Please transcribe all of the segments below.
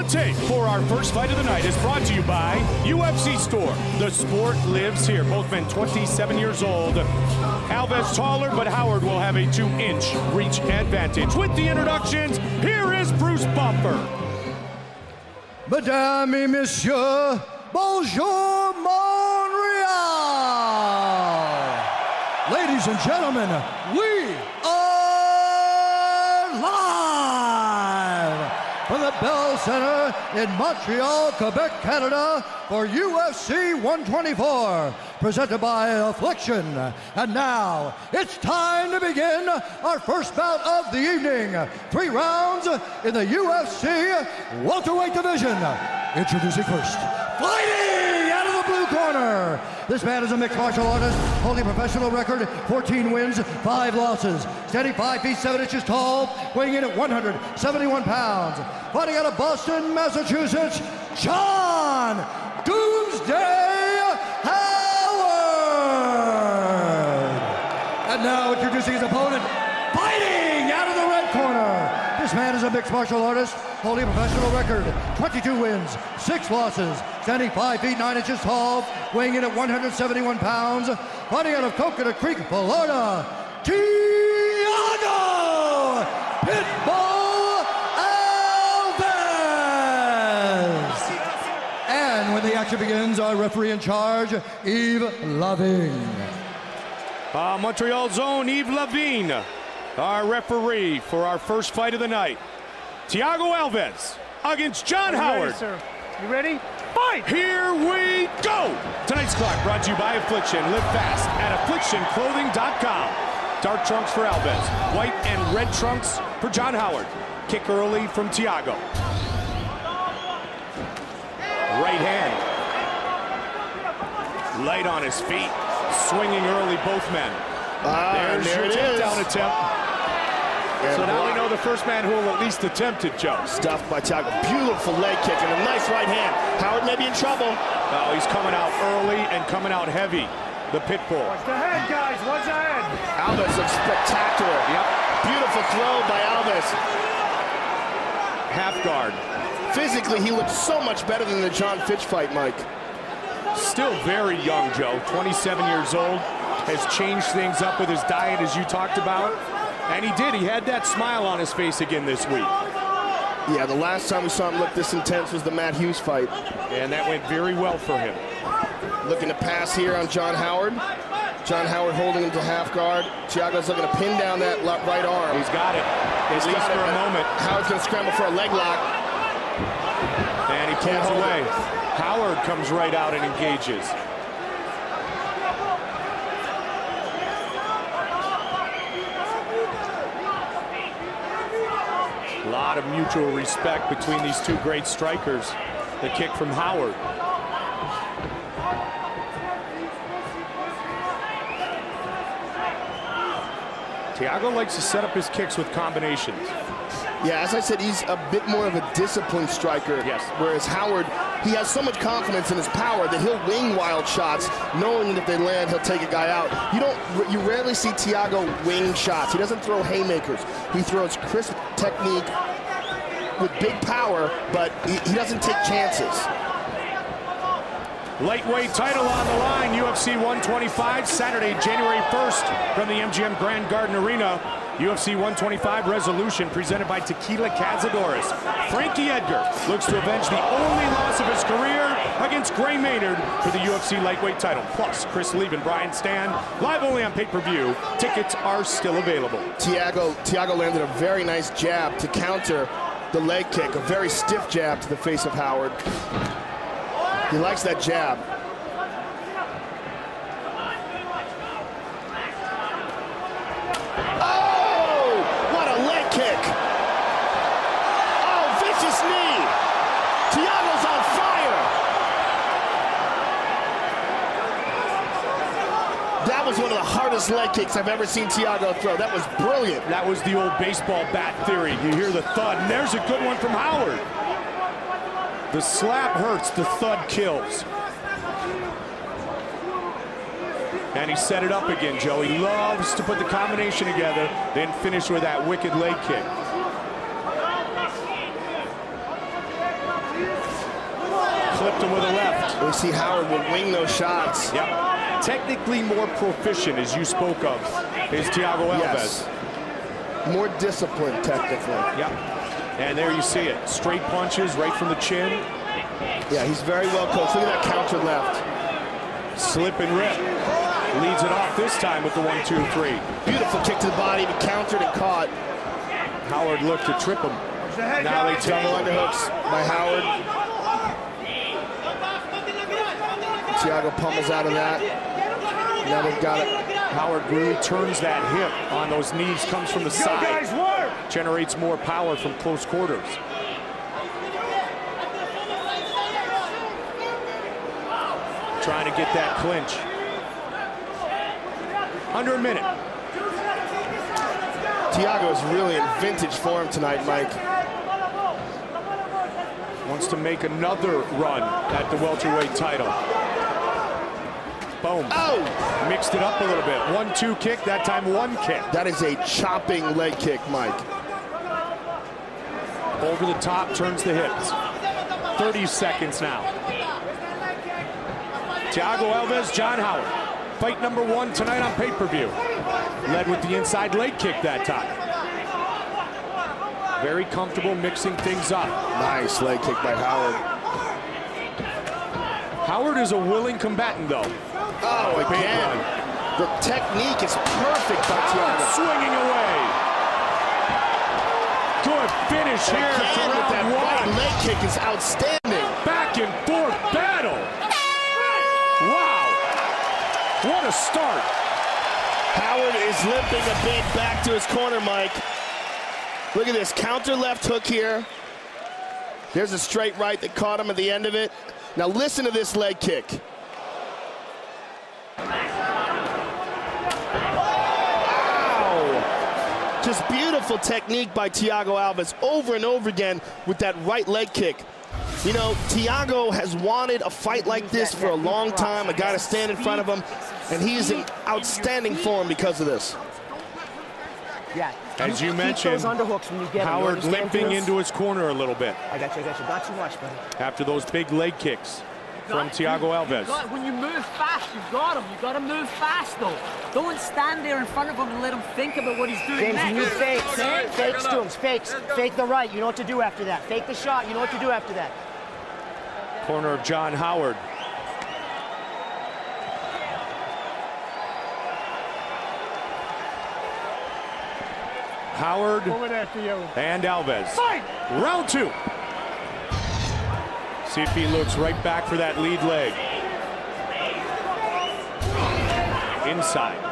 tape for our first fight of the night is brought to you by UFC Store. The sport lives here. Both men 27 years old. Alves taller, but Howard will have a 2-inch reach advantage. With the introductions, here is Bruce Bumper. Mesdames et messieurs, bonjour Montreal! Ladies and gentlemen, we are live from the Bell Center in Montreal, Quebec, Canada for UFC 124, presented by Affliction. And now, it's time to begin our first bout of the evening. 3 rounds in the UFC welterweight division. Introducing first, fighting out of the blue corner. This man is a mixed martial artist, holding a professional record, 14 wins, 5 losses. Standing 5 feet 7 inches tall, weighing in at 171 pounds. Fighting out of Boston, Massachusetts, John Doomsday Howard. And now introducing his opponent, fighting out of the red corner. This man is a mixed martial artist, holding a professional record, 22 wins, 6 losses, standing 5 feet 9 inches tall, weighing in at 171 pounds, fighting out of Coconut Creek, Florida, Thiago Pitbull Alves. And when the action begins, our referee in charge, Yves Lavigne. Montreal's own Yves Lavigne, our referee for our first fight of the night. Thiago Alves against John Howard. Ready, sir. You ready? Fight! Here we go! Tonight's clock brought to you by Affliction. Live fast at afflictionclothing.com. Dark trunks for Alves, white and red trunks for John Howard. Kick early from Thiago. Right hand. Light on his feet. Swinging early, both men. There's your takedown attempt. So now we know the first man who will at least attempt it, Joe. Stuffed by Thiago. Beautiful leg kick and a nice right hand. Howard may be in trouble. Oh, he's coming out early and coming out heavy. The pit bull. Watch the head, guys. Watch the head. Alves looks spectacular. Yep. Beautiful throw by Alves. Half guard. Physically, he looks so much better than the John Fitch fight, Mike. Still very young, Joe. 27 years old. Has changed things up with his diet, as you talked about. And he did. He had that smile on his face again this week. Yeah, the last time we saw him look this intense was the Matt Hughes fight. And that went very well for him. Looking to pass here on John Howard. John Howard holding him to half guard. Thiago's looking to pin down that right arm. He's got it. At least for a moment. Howard's going to scramble for a leg lock. And he pulls away. Howard comes right out and engages. A lot of mutual respect between these two great strikers. The kick from Howard. Thiago likes to set up his kicks with combinations. Yeah, as I said, he's a bit more of a disciplined striker. Yes. Whereas Howard, he has so much confidence in his power that he'll wing wild shots, knowing that if they land, he'll take a guy out. You rarely see Thiago wing shots. He doesn't throw haymakers. He throws crisp technique with big power, but he doesn't take chances. Lightweight title on the line, UFC 125, Saturday, January 1st from the MGM Grand Garden Arena. UFC 125 resolution presented by Tequila Cazadores. Frankie Edgar looks to avenge the only loss of his career against Gray Maynard for the UFC lightweight title. Plus, Chris Lieb and Brian Stan, live only on pay-per-view. Tickets are still available. Thiago landed a very nice jab to counter the leg kick, a very stiff jab to the face of Howard. He likes that jab. Oh, what a leg kick. Oh, vicious knee. Thiago's on fire. That was one of the hardest leg kicks I've ever seen Thiago throw. That was brilliant. That was the old baseball bat theory. You hear the thud, and there's a good one from Howard. The slap hurts, the thud kills. And he set it up again, Joe. He loves to put the combination together, then finish with that wicked leg kick. Clipped him with a left. We see Howard will wing those shots. Yep. Technically more proficient, as you spoke of, is Thiago Alves. Yes. More disciplined, technically. Yep. And there you see it. Straight punches right from the chin. Yeah, he's very well coached. Look at that counter left. Slip and rip. Leads it off this time with the 1-2-3. Beautiful kick to the body, but countered and caught. Howard looked to trip him. Now they Double underhooks by Howard. Thiago pummels out of that. Now they've got it. Howard really turns that hip on those knees, comes from the side. Guys, work! Generates more power from close quarters. Trying to get that clinch. Under a minute. Thiago is really in vintage form tonight, Mike. Wants to make another run at the welterweight title. Boom. Oh! Mixed it up a little bit. 1-2 kick, that time 1 kick. That is a chopping leg kick, Mike. Over the top, turns the hips. 30 seconds now. Thiago Alves, John Howard. Fight number 1 tonight on pay-per-view. Led with the inside leg kick that time. Very comfortable mixing things up. Nice leg kick by Howard. Howard is a willing combatant, though. Oh, again. The technique is perfect by Thiago. Swinging away. Good finish here to Again, that round 1. right leg kick is outstanding. Back and forth battle. Wow. What a start. Howard is limping a bit back to his corner, Mike. Look at this, counter left hook here. There's a straight right that caught him at the end of it. Now listen to this leg kick. Ow! Just beautiful technique by Thiago Alves over and over again with that right leg kick. You know, Thiago has wanted a fight like this for a long time, a guy to stand in front of him, and he is in outstanding form because of this. Yeah. As you mentioned, Howard limping into his corner a little bit. I got you. Not too much, buddy. After those big leg kicks from Thiago Alves. When you move fast, you've got him. You've got to move fast, though. Don't stand there in front of him and let him think about what he's doing James, next. you fakes. Fakes to him. Fakes. Fake the right. You know what to do after that. Fake the shot. You know what to do after that. Corner of John Howard. Howard and Alves. Fight! Round 2. See if he looks right back for that lead leg. Inside.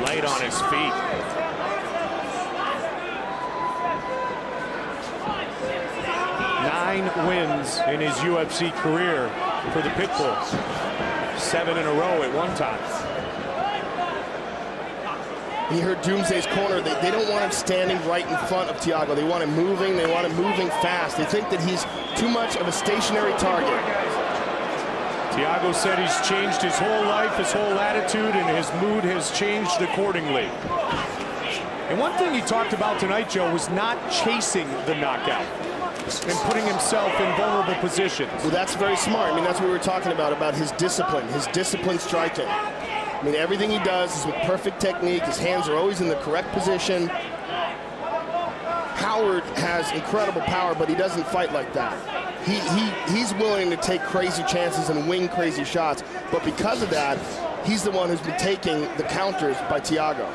Light on his feet. Nine wins in his UFC career for the Pitbull. 7 in a row at one time. You heard Doomsday's corner. They don't want him standing right in front of Thiago. They want him moving. They want him moving fast. They think that he's too much of a stationary target. Thiago said he's changed his whole life, his whole attitude, and his mood has changed accordingly. And one thing he talked about tonight, Joe, was not chasing the knockout and putting himself in vulnerable positions. Well, that's very smart. I mean, that's what we were talking about his discipline striking. I mean, everything he does is with perfect technique. His hands are always in the correct position. Howard has incredible power, but he doesn't fight like that. He's willing to take crazy chances and wing crazy shots, but because of that, he's the one who's been taking the counters by Thiago.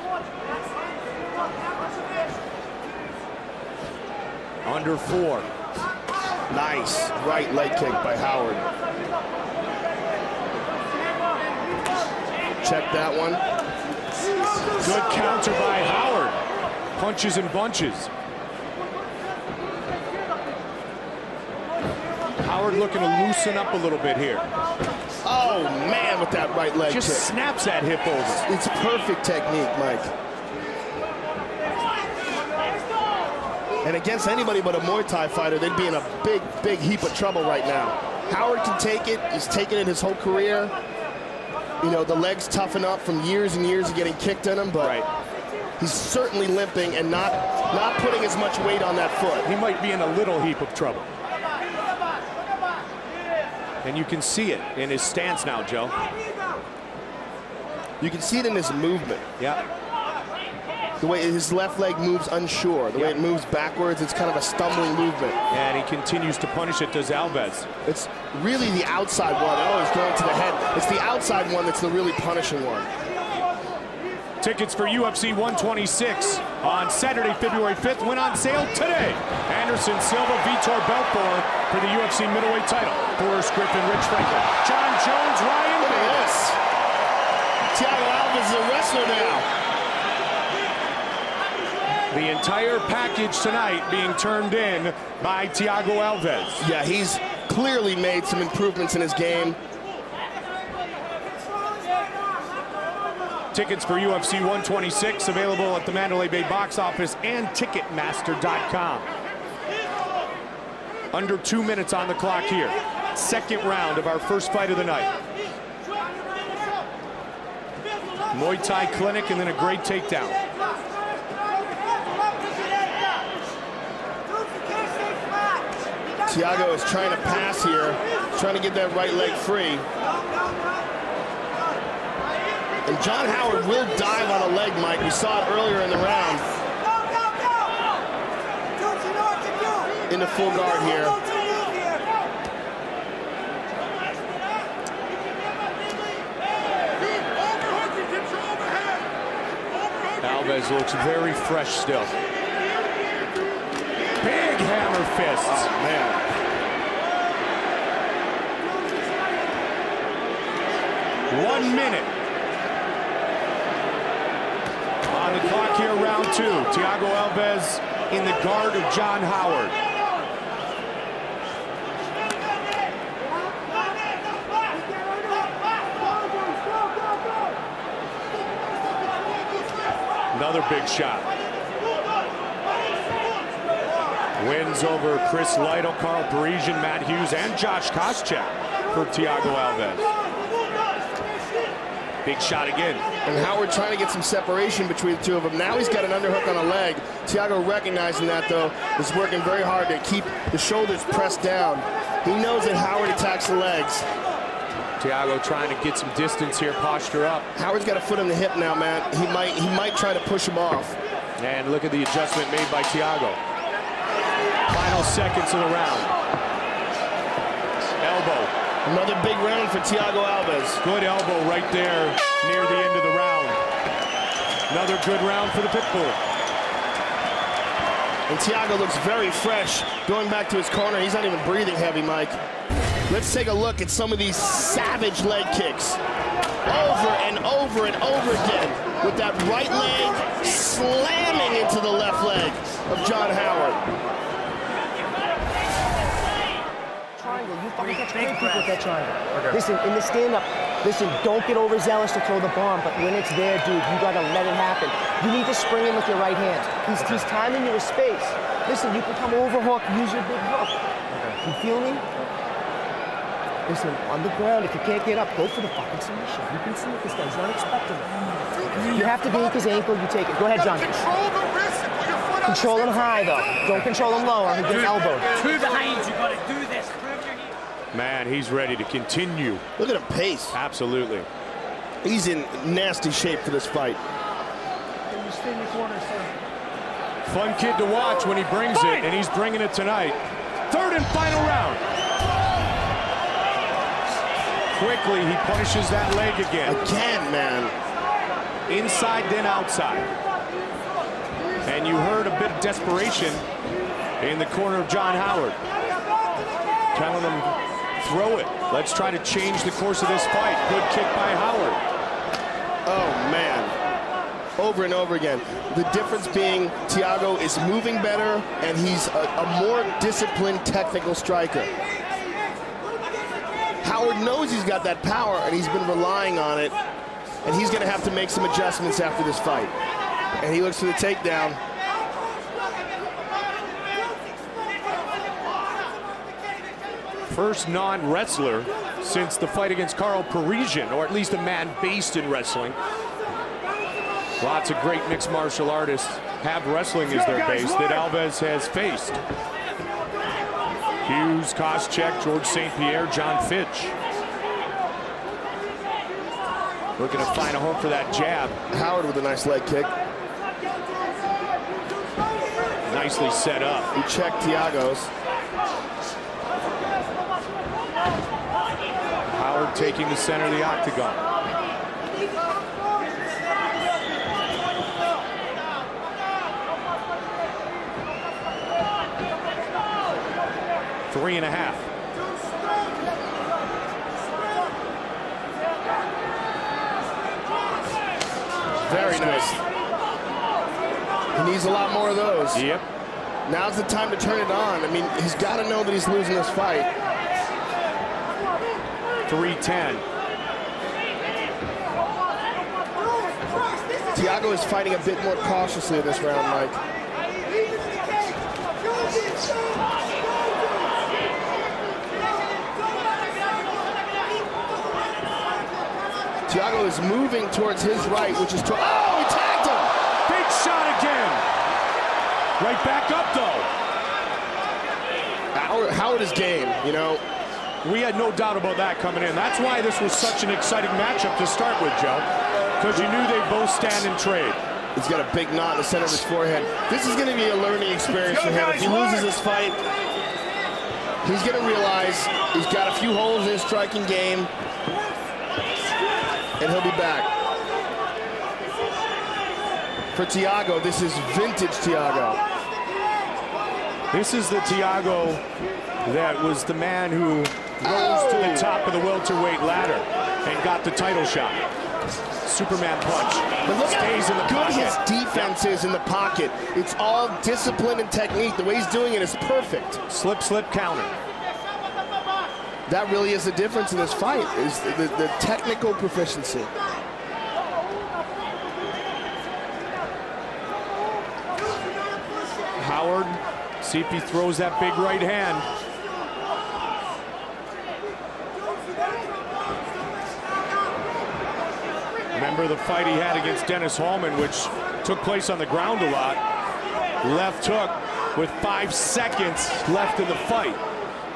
Under 4. Nice right leg kick by Howard. Check that one. Good counter by Howard. Punches and bunches. Howard looking to loosen up a little bit here. Oh, man, with that right leg Just kick. snaps that hip over. It's perfect technique, Mike. And against anybody but a Muay Thai fighter, they'd be in a big, big heap of trouble right now. Howard can take it. He's taken it his whole career. You know, the legs toughen up from years and years of getting kicked in him, but He's certainly limping and not putting as much weight on that foot. He might be in a little heap of trouble. And you can see it in his stance now, Joe. You can see it in his movement. Yeah. The way his left leg moves unsure. The way it moves backwards, it's kind of a stumbling movement. And he continues to punish it, does Alves. It's really the outside one. Oh, he's going to the head. It's the outside one that's the really punishing one. Tickets for UFC 126 on Saturday, February 5th went on sale today. Anderson Silva, Vitor Belfort for the UFC middleweight title. Forrest Griffin, Rich Franklin, John Jones, Ryan Look at Bader. this. Thiago Alves is a wrestler now. The entire package tonight being turned in by Thiago Alves. Yeah, he's clearly made some improvements in his game. Tickets for UFC 126 available at the Mandalay Bay box office and Ticketmaster.com. Under 2 minutes on the clock here. Second round of our first fight of the night. Muay Thai clinic and then a great takedown. Thiago is trying to pass here, trying to get that right leg free. And John Howard will dive on a leg, Mike. We saw it earlier in the round. Into full guard here. Alves looks very fresh still. Big hammer fists. Oh, man. 1 minute. On the clock here, round two. Thiago Alves in the guard of John Howard. Another big shot. Wins over Chris Lytle, Carl Parisian, Matt Hughes, and Josh Koscheck for Thiago Alves. Big shot again. And Howard trying to get some separation between the two of them. Now he's got an underhook on a leg. Thiago recognizing that, though, is working very hard to keep the shoulders pressed down. He knows that Howard attacks the legs. Thiago trying to get some distance here, posture up. Howard's got a foot in the hip now, man. He might try to push him off. And look at the adjustment made by Thiago. Final seconds of the round. Elbow. Another big round for Thiago Alves. Good elbow right there near the end of the round. Another good round for the Pitbull. And Thiago looks very fresh. Going back to his corner, he's not even breathing heavy, Mike. Let's take a look at some of these savage leg kicks. Over and over and over again. With that right leg slamming into the left leg of John Howard. Triangle, you fucking catch great people with that triangle. Okay. Listen, in the stand-up, listen, don't get overzealous to throw the bomb, but when it's there, dude, you gotta let it happen. You need to spring in with your right hand. He's timing you with space. Listen, you can come overhook, use your big hook. Okay. You feel me? Listen, on the ground, if you can't get up, go for the fucking submission. You can see what this guy's not expecting it. You have to beat his ankle, you take it. Go ahead, John. Control the wrist and put your foot on. Control him high, though. Don't control him low, or he gets elbowed. Two behind, you gotta do this. Prove your heel. Man, he's ready to continue. Look at him pace. Absolutely. He's in nasty shape for this fight. Can you stay in your corner, sir? Fun kid to watch when he brings it, and he's bringing it tonight. Third and final round. Quickly, he punishes that leg again. Again, man. Inside, then outside. And you heard a bit of desperation in the corner of John Howard. Telling him, throw it. Let's try to change the course of this fight. Good kick by Howard. Oh, man. Over and over again. The difference being Thiago is moving better, and he's a more disciplined technical striker. Howard knows he's got that power, and he's been relying on it. And he's going to have to make some adjustments after this fight. And he looks for the takedown. First non-wrestler since the fight against Carl Parisian, or at least a man based in wrestling. Lots of great mixed martial artists have wrestling as their base that Alves has faced. Hughes, Koscheck, George St. Pierre, John Fitch. Looking to find a home for that jab. Howard with a nice leg kick. Nicely set up. He checked Thiago's. Howard taking the center of the octagon. Three and a half. Very nice. He needs a lot more of those. Yep. Now's the time to turn it on. I mean, he's got to know that he's losing this fight. 3-10. Thiago is fighting a bit more cautiously in this round, Mike. Thiago is moving towards his right, which is oh, he tagged him! Big shot again. Right back up, though. Howard is game, you know. We had no doubt about that coming in. That's why this was such an exciting matchup to start with, Joe. Because you knew they'd both stand and trade. He's got a big knot in the center of his forehead. This is going to be a learning experience for him. If he loses this fight, he's going to realize he's got a few holes in his striking game, and he'll be back. For Thiago, this is vintage Thiago. This is the Thiago that was the man who rose to the top of the welterweight ladder and got the title shot. Superman punch. But look stays in the how good pocket. his defense is in the pocket. It's all discipline and technique. The way he's doing it is perfect. Slip, slip, counter. That really is the difference in this fight, is the technical proficiency. Howard, see if he throws that big right hand. Remember the fight he had against Dennis Hallman, which took place on the ground a lot. Left hook with 5 seconds left in the fight.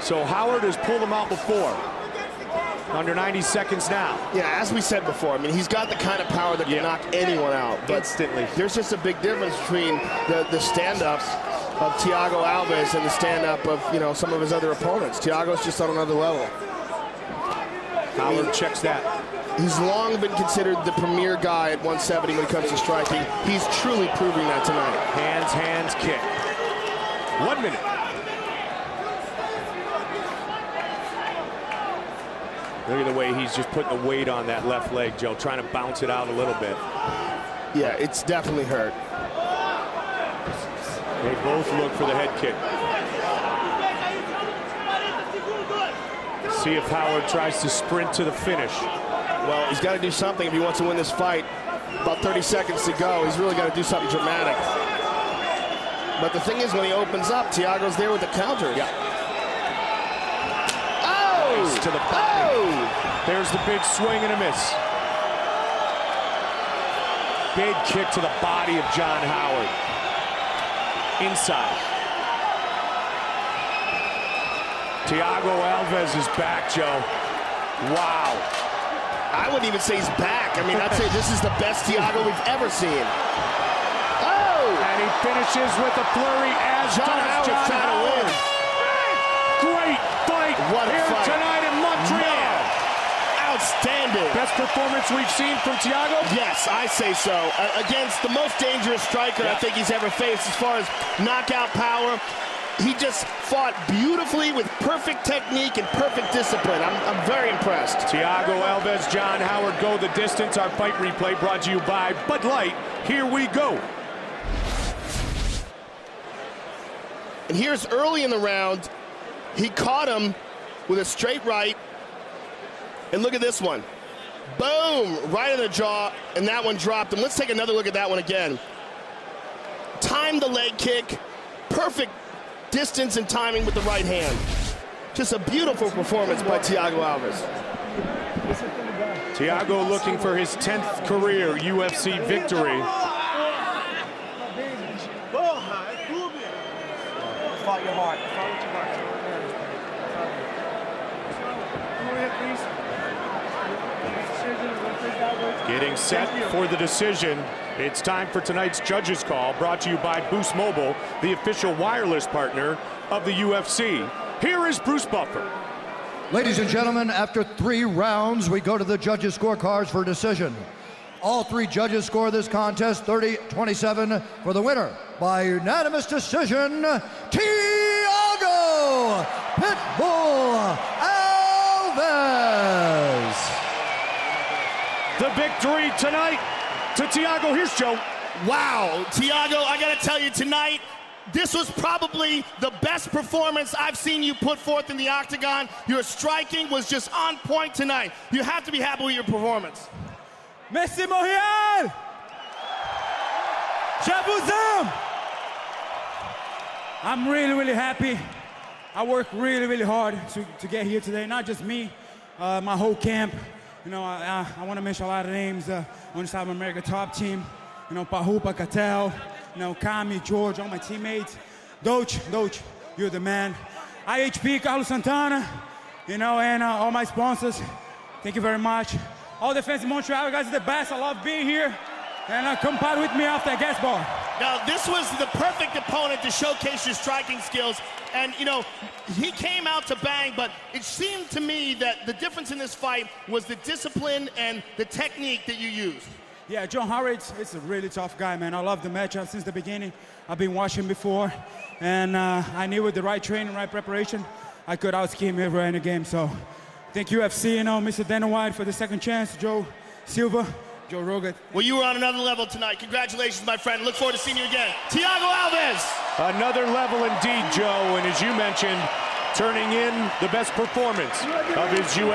So Howard has pulled him out before. Under 90 seconds now. Yeah, as we said before, I mean, he's got the kind of power that can knock anyone out. But instantly. There's just a big difference between the stand-up of Thiago Alves and the stand-up of, you know, some of his other opponents. Thiago's just on another level. Howard checks that. He's long been considered the premier guy at 170 when it comes to striking. He's truly proving that tonight. Hands, hands, kick. 1 minute. Look at the way he's just putting the weight on that left leg, Joe, trying to bounce it out a little bit. Yeah, it's definitely hurt. They both look for the head kick. See if Howard tries to sprint to the finish. Well, he's got to do something if he wants to win this fight. About 30 seconds to go. He's really got to do something dramatic. But the thing is, when he opens up, Thiago's there with the counters. Yeah. Oh! To the body. Oh! There's the big swing and a miss. Big kick to the body of John Howard. Inside. Thiago Alves is back, Joe. Wow. I wouldn't even say he's back. I mean, I'd say this is the best Thiago we've ever seen. Oh! And he finishes with a flurry as John Howard's trying to win. Great fight here tonight in Montreal. Outstanding. Best performance we've seen from Thiago? Yes, I say so. Against the most dangerous striker I think he's ever faced as far as knockout power. He just fought beautifully with perfect technique and perfect discipline. I'm very impressed. Thiago Alves, John Howard go the distance. Our fight replay brought to you by Bud Light. Here we go. And here's early in the round. He caught him with a straight right. And look at this one. Boom! Right in the jaw, and that one dropped him. Let's take another look at that one again. Timed the leg kick. Perfect distance and timing with the right hand. Just a beautiful performance by Thiago Alves. Thiago looking for his 10th career UFC victory. Getting set for the decision. It's time for tonight's judges' call, brought to you by Boost Mobile, the official wireless partner of the UFC. Here is Bruce Buffer. Ladies and gentlemen, after 3 rounds, we go to the judges' scorecards for decision. All 3 judges score this contest 30-27 for the winner by unanimous decision, Thiago Pitbull Alves. The victory tonight to Thiago. Here's Joe. Wow, Thiago, I gotta tell you tonight, this was probably the best performance I've seen you put forth in the octagon. Your striking was just on point tonight. You have to be happy with your performance. Merci Montréal! Je vous aime! I'm really, really happy. I worked really, really hard to get here today. Not just me, my whole camp. You know, I want to mention a lot of names on the South America top team. You know, Pahupa, Cattell, you know, Kami, George, all my teammates. Doge, you're the man. IHP, Carlos Santana, you know, and all my sponsors. Thank you very much. All the fans in Montreal, you guys are the best. I love being here. And come party with me off that gas bar. Now, this was the perfect opponent to showcase your striking skills. And, you know, he came out to bang, but it seemed to me that the difference in this fight was the discipline and the technique that you used. Yeah, John Harris is a really tough guy, man. I love the matchup since the beginning. I've been watching before, and I knew with the right training, right preparation, I could out-scheme him everywhere in the game. So thank UFC, you know, Mr. Dana White for the second chance, Joe Silva, Joe Rogan. Well, you were on another level tonight. Congratulations, my friend. Look forward to seeing you again. Thiago Alves. Another level indeed, Joe, and as you mentioned, turning in the best performance of his UFC